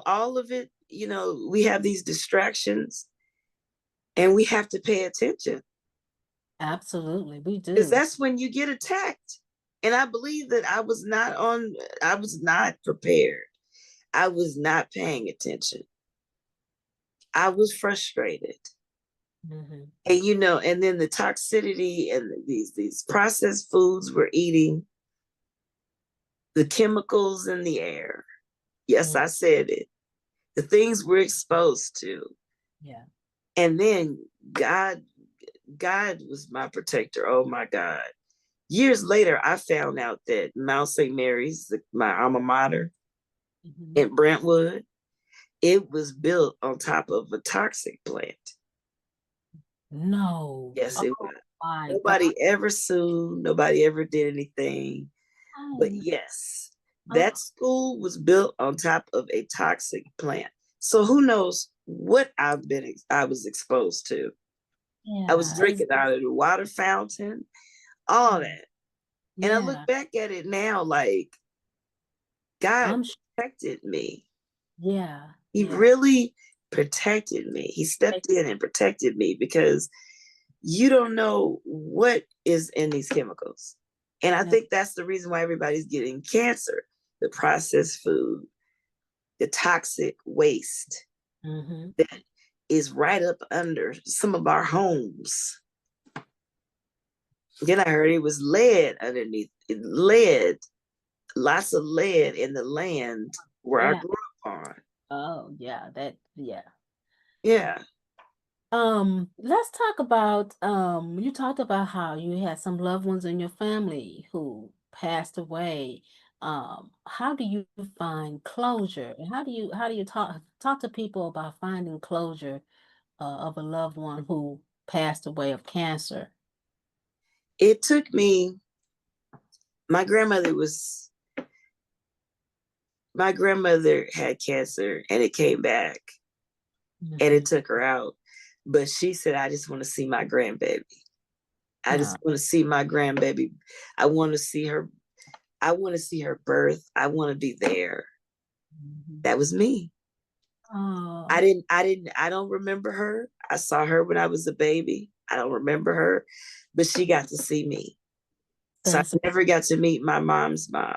all of it, we have these distractions, and we have to pay attention, Absolutely. We because do. that's when you get attacked. And I believe that I was not prepared. I was not paying attention. I was frustrated. Mhm. And then the toxicity and these processed foods we're eating, the chemicals in the air. Yes, Mm. I said it. The things we're exposed to. Yeah. And then God, God was my protector. Oh my God. Years later, I found out that Mount St. Mary's, my alma mater Mhm. in Brentwood, it was built on top of a toxic plant. No. Yes, Oh it was. my God. Nobody ever sued. Nobody ever did anything. But yes, Oh, that school was built on top of a toxic plant. So who knows what I was exposed to. I was yeah. drinking out of the water fountain, all Mm. that. And I look Yeah. back at it now like God I'm protected me. yeah. He Yeah. really protected me. He stepped in and protected me, because you don't know what is in these chemicals. And I Yeah. think that's the reason why everybody's getting cancer, the processed food, the toxic waste Mhm. that is right up under some of our homes. Then I heard it was lead underneath it, lots of lead in the land where I Yeah. grew up on. Oh, yeah. That yeah. Yeah. Let's talk about you talked about how you had some loved ones in your family who passed away. How do you find closure? And how do you talk to people about finding closure of a loved one who passed away of cancer? It took me, my grandmother was, my grandmother had cancer and it came back and it Mhm. took her out. But she said, I just want to see my grandbaby. I just Yeah. want to see my grandbaby. I want to see her. I want to see her birth. I want to be there. Mhm. That was me. Oh, I don't remember her. I saw her when I was a baby. I don't remember her, but she got to see me. So I that's never got to meet my mom's mom,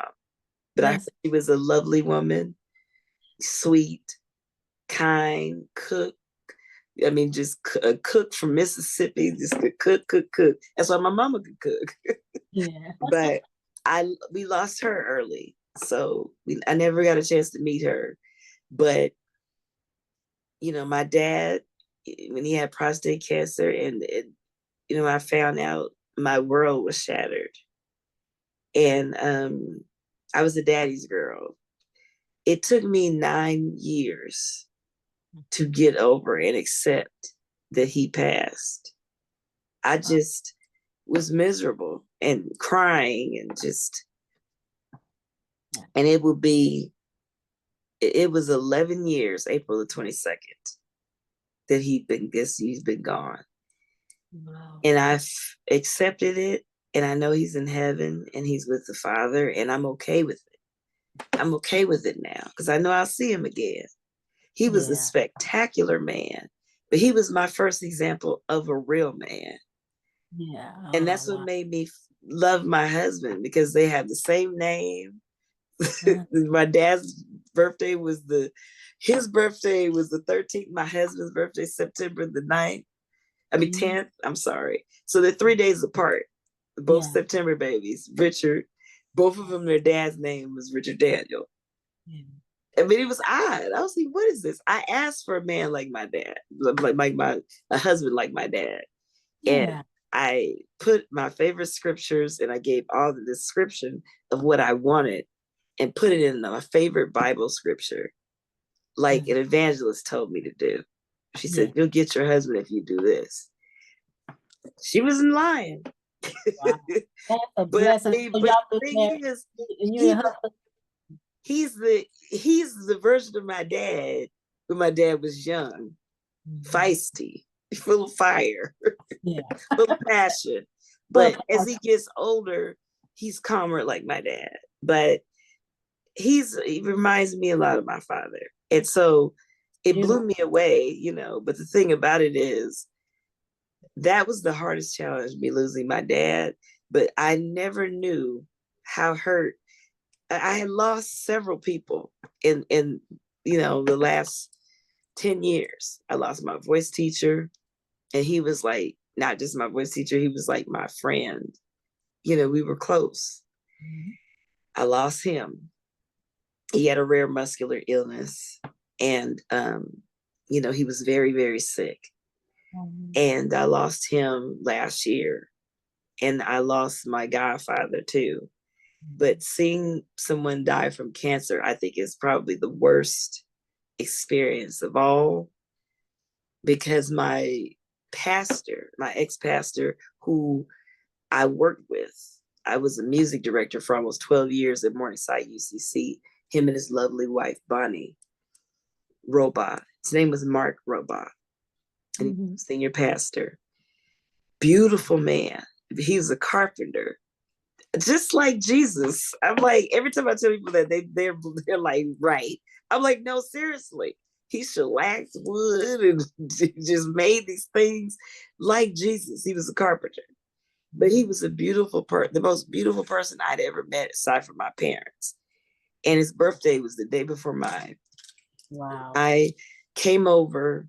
but I heard that's she was a lovely woman, sweet, kind, cook. I mean, just a cook from Mississippi, just could cook, cook, cook. That's why my mama could cook. yeah. But we lost her early, so I never got a chance to meet her. But my dad, when he had prostate cancer, and I found out, my world was shattered, and I was a daddy's girl. It took me 9 years to get over and accept that he passed. I just was miserable and crying and just, and it was 11 years, April the 22nd, that he's been gone. Wow. And I've accepted it, and I know he's in heaven and he's with the Father, and I'm okay with it. I'm okay with it now because I know I'll see him again. He was a Yeah. spectacular man, but he was my first example of a real man. Yeah. And Oh, that's what wow. made me love my husband, because they have the same name. Uh, My dad's birthday was his birthday was the 13th. My husband's birthday, September the 9th. I mean, mhm. 10th. I'm sorry. So they're 3 days apart. Both Yeah. September babies. Richard, both of them, their dad's name was Richard Daniel. Yeah. I mean, it was odd. I was like, what is this? I asked for a man like my dad, like a husband like my dad. And Yeah. I put my favorite scriptures, and I gave all the description of what I wanted and put it in my favorite Bible scripture, like Mm. an evangelist told me to do. She Yeah. said, you'll get your husband if you do this. She wasn't lying. Wow. That's a But blessing. So but y'all been the thing married, is, and you he and was your husband. he's the version of my dad when my dad was young, Mhm. feisty, full of fire, Yeah. full of passion. Well, But as he gets older, he's calmer like my dad. But he reminds me a lot of my father. And so it you know, blew me away. But the thing about it is, that was the hardest challenge, me losing my dad. But I never knew how hurt. I had lost several people in the last 10 years. I lost my voice teacher, and he was like not just my voice teacher, he was like my friend. We were close. mhm. I lost him. He had a rare muscular illness, and he was very, very sick. And I lost him last year, and I lost my godfather too. But seeing someone die from cancer, I think, is probably the worst experience of all, because my ex-pastor, who I worked with, I was a music director for almost 12 years at Morningside UCC, him and his lovely wife, Bonnie Robot. His name was Mark Robot, and he Mhm. was senior pastor. Beautiful man. He was a carpenter, just like Jesus. I'm like, every time I tell people that, they're like, right. I'm like, no, seriously. He shellacked wood and just made these things like Jesus. He was a carpenter, but he was the most beautiful person I'd ever met, aside from my parents. And his birthday was the day before mine. Wow. I came over,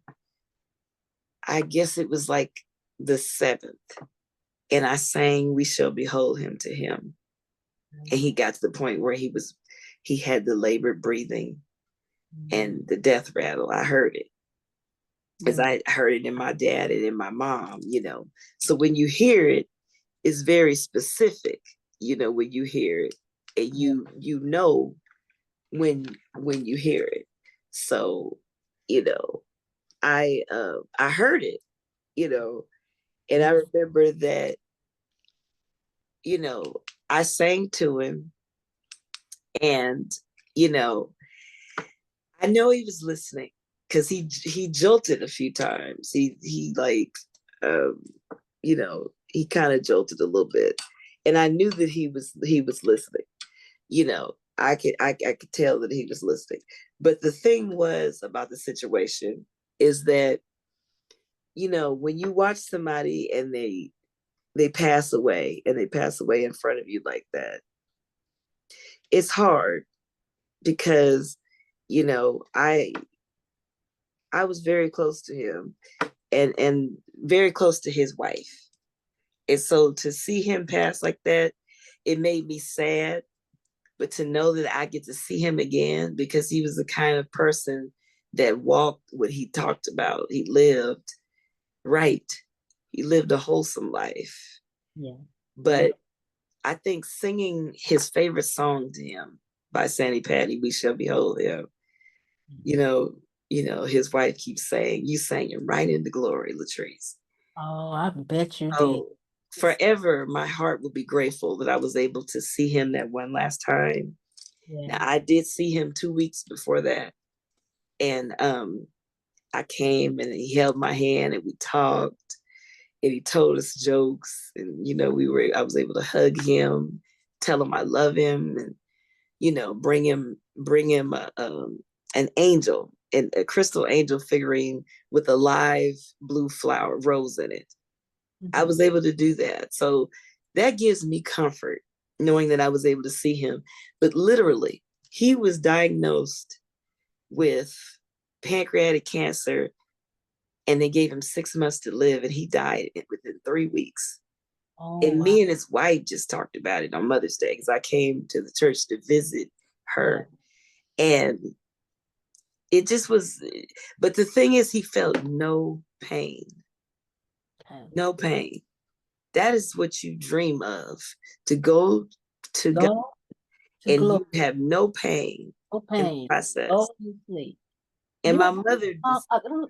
I guess it was like the 7th, and I sang "We Shall Behold Him" to him. And he got to the point where he had the labored breathing and the death rattle. I heard it, as Yeah. I heard it in my dad and in my mom. So when you hear it, it's very specific, when you hear it, and Yeah. you know when you hear it. So, you know, I heard it, you know, and I Yeah. remember that, you know, I sang to him, and, you know, I know he was listening, because he jolted a few times. He like, um, he kind of jolted a little bit, and I knew that he was listening. I could tell that he was listening. But the thing was about the situation is that, when you watch somebody and they pass away and they pass away in front of you like that, it's hard because, I was very close to him and very close to his wife. And so to see him pass like that, it made me sad. But to know that I get to see him again, because he was the kind of person that walked what he talked about. He lived right. He lived a wholesome life. Yeah. Yeah. But I think singing his favorite song to him by Sandy Patty, "We Shall Behold Him," you know, his wife keeps saying, "You sang him right into glory, Lettrice." Oh, I bet you did. Oh, forever, my heart will be grateful that I was able to see him that one last time. Now, Yeah. I did see him 2 weeks before that, and I came and he held my hand and we talked and he told us jokes, and I was able to hug him, tell him I love him, and bring him an angel and a crystal angel figurine with a live blue flower rose in it. I Mhm. was able to do that. So that gives me comfort knowing that I was able to see him. But literally, he was diagnosed with pancreatic cancer and they gave him 6 months to live and he died within 3 weeks. Oh, And wow. me and his wife just talked about it on Mother's Day because I came to the church to visit Yeah. her. And it just was, but the thing is, he felt no pain, Okay. no pain. That is what you dream of, to go to God Go to and glory. you have no pain No in the pain. process. Go to sleep. And You my have mother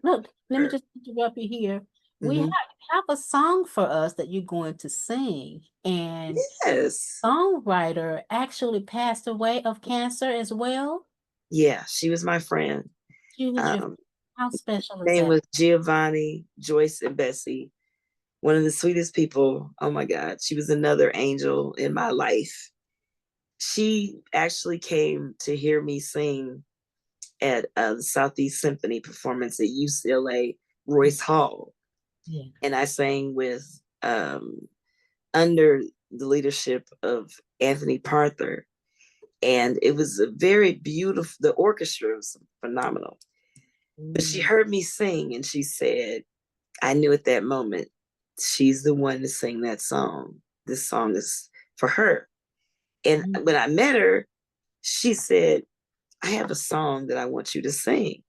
look, let me discovered. just interrupt you here. We Mhm. have a song for us that you're going to sing, and Yes. songwriter actually passed away of cancer as well. Yeah, she was my friend. She was your, Um, how special is name that? was Giovanni Joyce Imbessi, one of the sweetest people. Oh my God. She was another angel in my life. She actually came to hear me sing at the Southeast Symphony performance at UCLA Royce Hall. Yeah. And I sang with, under the leadership of Anthony Parther. And it was a very beautiful, the orchestra was phenomenal. But she Mm, heard me sing and she said, I knew at that moment, she's the one to sing that song. This song is for her. And mm, when I met her, she said, I have a song that I want you to sing.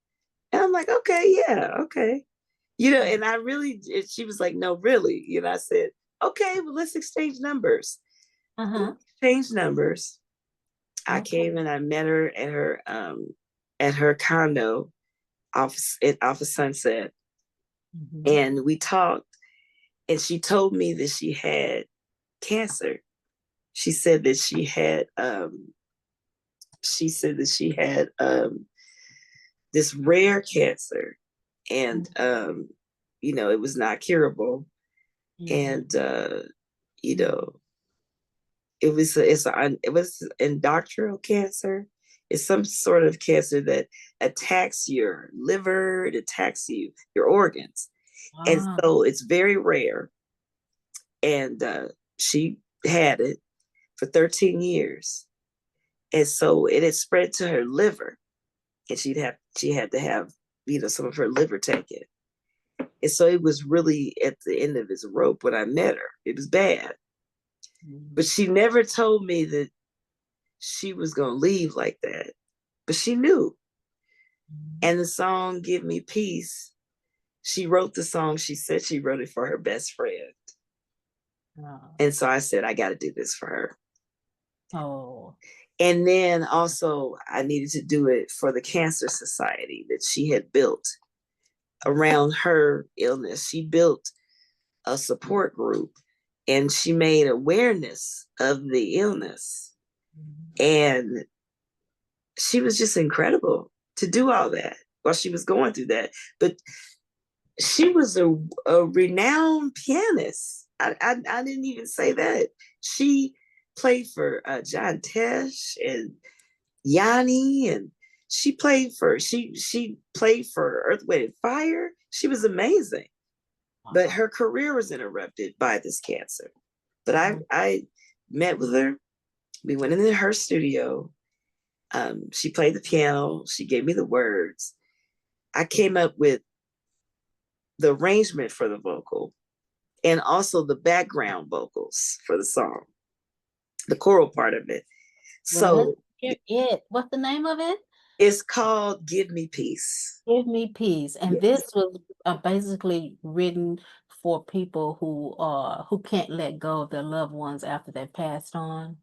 And I'm like, okay, yeah, okay. And I really, she was like, no, really. I said, okay, well, let's exchange numbers. So uh-huh. we exchanged numbers. I Okay. came and I met her at her condo off of Sunset, Mhm. and we talked. And she told me that she had cancer. She said that she had this rare cancer, and it was not curable, Mhm. and you know it was endocrine cancer. It's some sort of cancer that attacks your liver, it attacks your organs, and Wow. so it's very rare. And she had it for 13 years, and so it had spread to her liver, and she had to have some of her liver taken. And so it was really at the end of his rope when I met her. It was bad, but Mhm. she never told me that she was going to leave like that. But she knew. Mhm. And the song "Give Me Peace," she wrote the song. She said she wrote it for her best friend. Oh. And so I said, I got to do this for her. Oh. And then also, I needed to do it for the Cancer Society that she had built around her illness. She built a support group and she made awareness of the illness. Mhm. And she was just incredible to do all that while she was going through that. But she was a renowned pianist. I didn't even say that. She played for John Tesh and Yanni, and she played for Earth, Wind, and Fire. She was amazing, but Wow. her career was interrupted by this cancer. But I met with her. We went into her studio. She played the piano. She gave me the words. I came up with the arrangement for the vocal and also the background vocals for the song, the choral part of it. Well, let's So hear it. What's the name of it? it's called Give Me Peace. Give Me Peace. And Yes. this was basically written for people who can't let go of their loved ones after they passed on.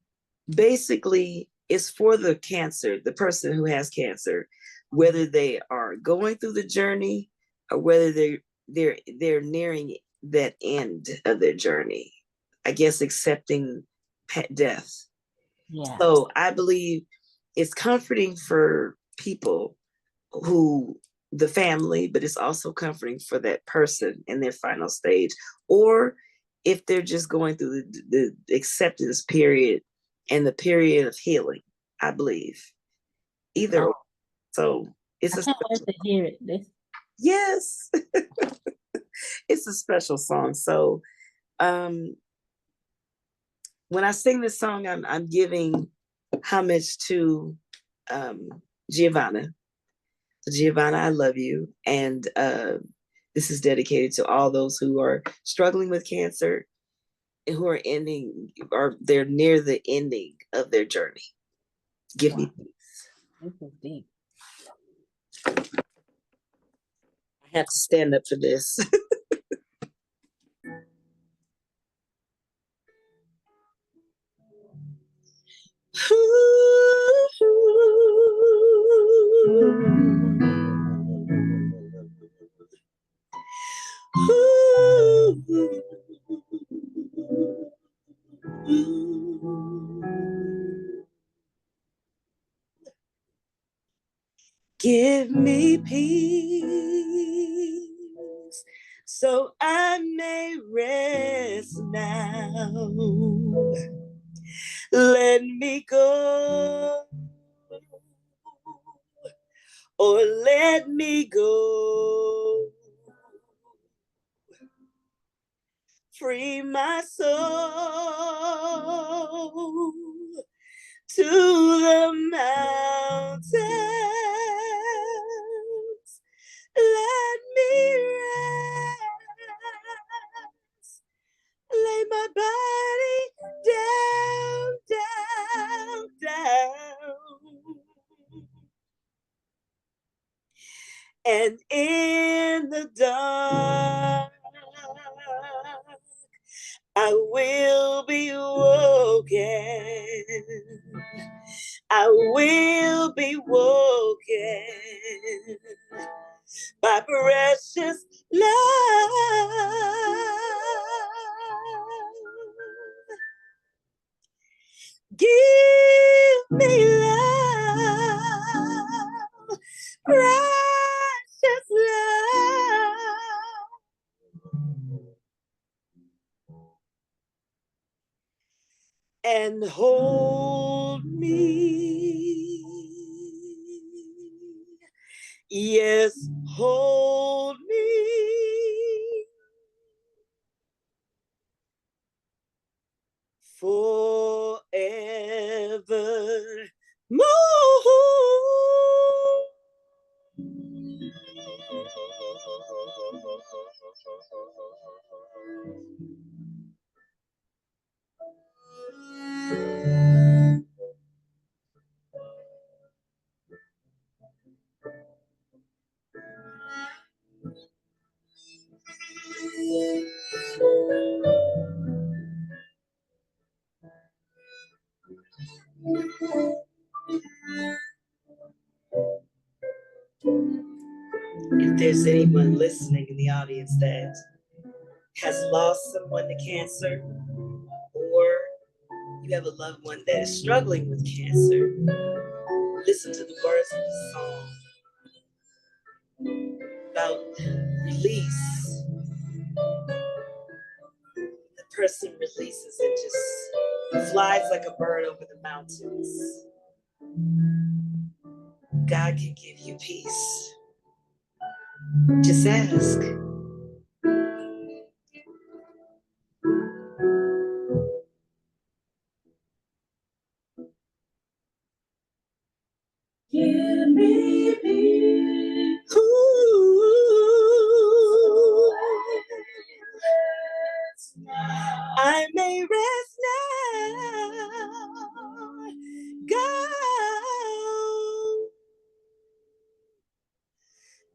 Basically, it's for the cancer, the person who has cancer, whether they are going through the journey or whether they're nearing that end of their journey. I guess accepting death. Yes. So I believe it's comforting for people who the family, but it's also comforting for that person in their final stage, or if they're just going through the acceptance period and the period of healing. I believe either. Oh, Or. So it's I a can't wait special. to hear it. This Yes, it's a special song. So um, when I sing this song, I'm giving homage to um, Giovanna. So Giovanna, I love you, and this is dedicated to all those who are struggling with cancer and who are ending or they're near the ending of their journey. Give me wow, peace. this is deep. I have to stand up for this. Give me peace so I may rest now. Let me go or let me go. Free my soul to the mountains. Let me rest. Lay my body down, down. And in the dark, I will be woken. I will be woken by precious love. Give me love, precious love, and hold me. Yes, hold me forever more. If there's anyone listening in the audience that has lost someone to cancer, or you have a loved one that is struggling with cancer, listen to the words of the song about release. The person releases and just flies like a bird over the mountains. God can give you peace. Just ask. Give me peace. Ooh. I may rest now. Go.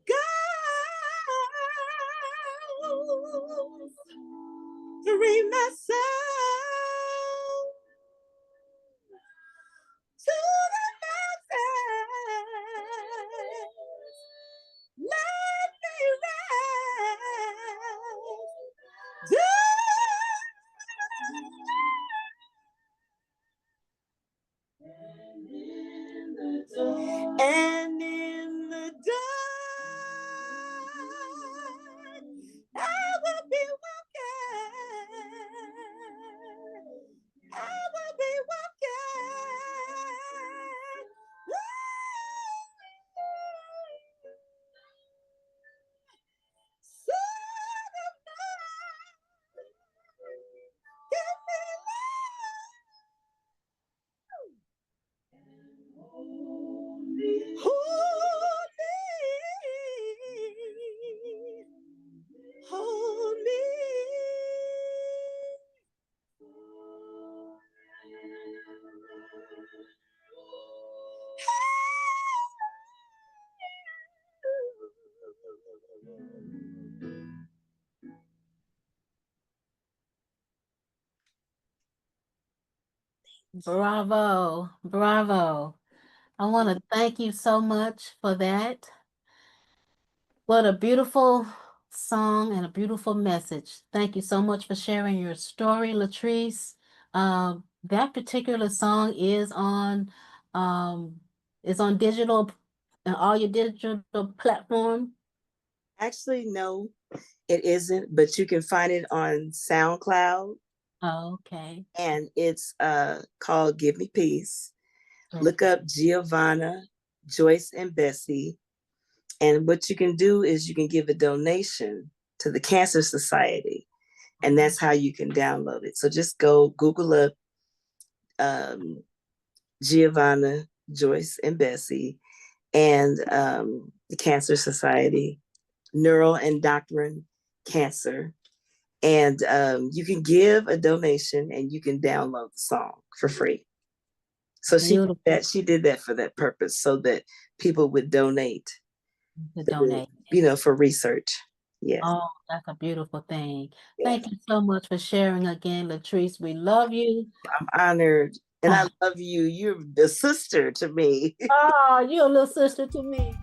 Go. Free my soul to the mountains. Let me rest. And in the dark, I will be walking. I will be walking. Son of man, give me love. Hold me. Hold me. Bravo, bravo. I want to thank you so much for that. What a beautiful song and a beautiful message. Thank you so much for sharing your story, Lettrice. That particular song um, is on digital, all your digital platform. Actually, no, it isn't, but you can find it on SoundCloud, Oh, okay. and it's called Give Me Peace. Okay. Look up Giovanna Joyce Imbessi, and what you can do is you can give a donation to the Cancer Society, and that's how you can download it. So just go Google up um, Giovanna Joyce Imbessi and the Cancer Society, neuroendocrine cancer, and you can give a donation and you can download the song for free. So Beautiful she did that for that purpose, so that people would donate, to donate. for research. Yes. Oh, that's a beautiful thing. Yes. Thank you so much for sharing again, Lettrice. We love you. I'm honored, and I love you. You're the sister to me. Oh, you're a little sister to me.